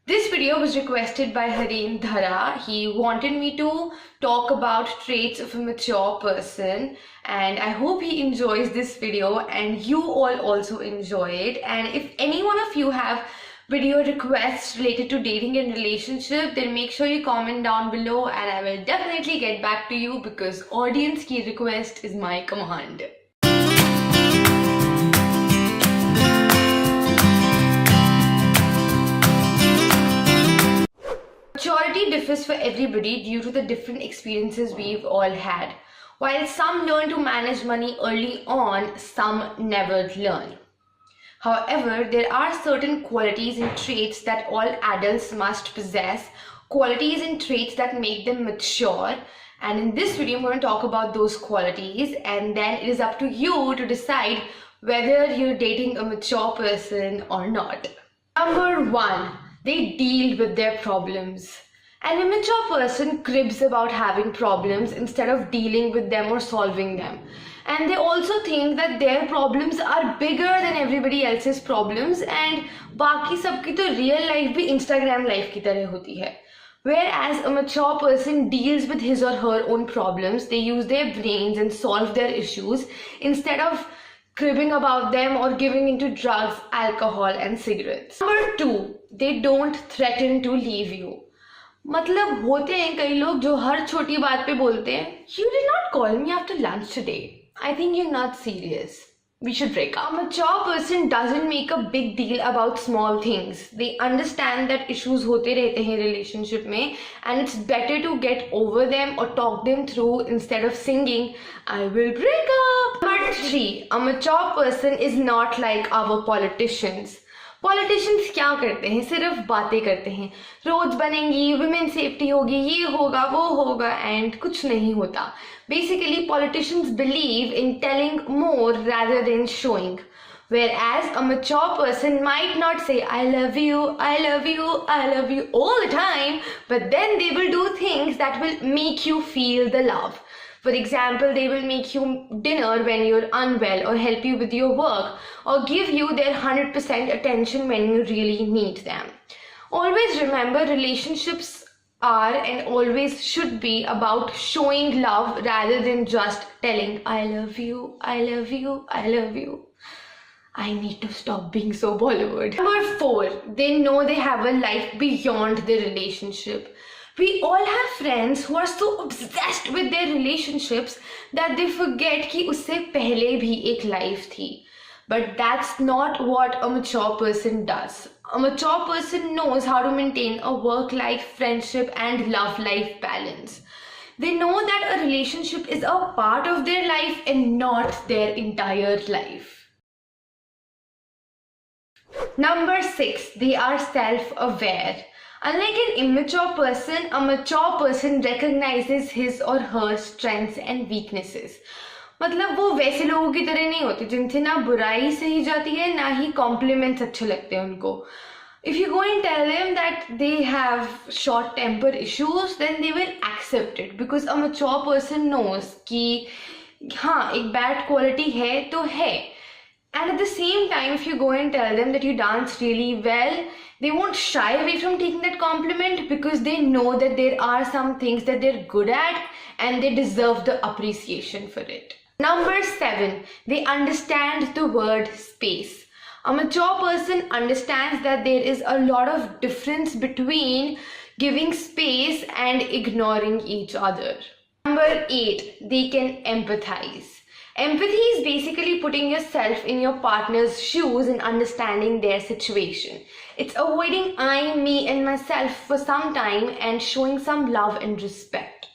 This video was requested by Hareen Dhara. He wanted me to talk about traits of a mature person, and I hope he enjoys this video and you all also enjoy it. And if any one of you have video requests related to dating and relationship, then make sure you comment down below and I will definitely get back to you because audience ki request is my command. Maturity differs for everybody due to the different experiences we've all had. While some learn to manage money early on, some never learn. However, there are certain qualities and traits that all adults must possess, qualities and traits that make them mature. And in this video, I'm going to talk about those qualities, and then it is up to you to decide whether you're dating a mature person or not. Number 1. They deal with their problems. An immature person cribs about having problems instead of dealing with them or solving them. And they also think that their problems are bigger than everybody else's problems and बाकी सबकी तो real life भी Instagram life की तरह होती है. Whereas a mature person deals with his or her own problems, they use their brains and solve their issues instead of cribbing about them or giving into drugs, alcohol and cigarettes. Number 2, they don't threaten to leave you. मतलब होते हैं कई लोग जो हर छोटी बात पे बोलते हैं You did not call me after lunch today. I think you're not serious. We should break up. A mature person doesn't make a big deal about small things. They understand that issues होते रहते हैं relationship में and it's better to get over them or talk them through instead of singing I will break up. Number 3. A mature person is not like our politicians. Politicians क्या करते हैं? सिर्फ बातें करते हैं. रोड्स बनेंगी, वुमेन सेफ्टी होगी, ये होगा, वो होगा एंड कुछ नहीं होता. Basically politicians believe in telling more rather than showing. Whereas a mature person might not say I love you, I love you, I love you all the time, but then they will do things that will make you feel the love. For example, they will make you dinner when you're unwell or help you with your work or give you their 100% attention when you really need them. Always remember, relationships are and always should be about showing love rather than just telling I love you, I love you, I love you. I need to stop being so Bollywood. Number 4, they know they have a life beyond the relationship. We all have friends who are so obsessed with their relationships that they forget कि उससे पहले भी एक life थी. But that's not what a mature person does. A mature person knows how to maintain a work-life, friendship and love-life balance. They know that a relationship is a part of their life and not their entire life. Number 6, they are self-aware. Unlike an immature person, a mature person recognizes his or her strengths and weaknesses. मतलब वो वैसे लोगों की तरह नहीं होते जिनसे ना बुराई सही जाती है ना ही compliments अच्छे लगते हैं उनको. If you go and tell them that they have short temper issues, then they will accept it because a mature person knows कि हाँ एक bad quality है तो है. And at the same time, if you go and tell them that you dance really well, they won't shy away from taking that compliment because they know that there are some things that they're good at and they deserve the appreciation for it. Number 7, they understand the word space. A mature person understands that there is a lot of difference between giving space and ignoring each other. Number 8, they can empathize. Empathy is basically putting yourself in your partner's shoes and understanding their situation. It's avoiding I, me and myself for some time and showing some love and respect.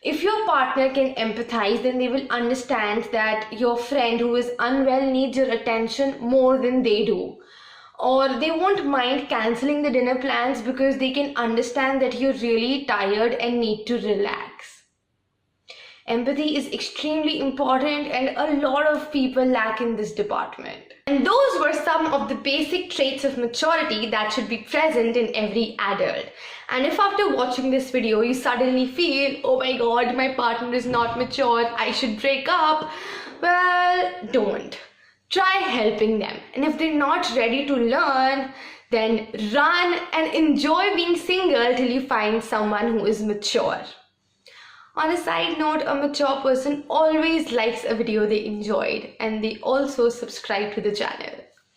If your partner can empathize, then they will understand that your friend who is unwell needs your attention more than they do. Or they won't mind cancelling the dinner plans because they can understand that you're really tired and need to relax. Empathy is extremely important and a lot of people lack in this department. And those were some of the basic traits of maturity that should be present in every adult. And if after watching this video you suddenly feel, oh my god, my partner is not mature, I should break up, well, don't. Try helping them. And if they're not ready to learn, then run and enjoy being single till you find someone who is mature. On a side note, a mature person always likes a video they enjoyed and they also subscribe to the channel.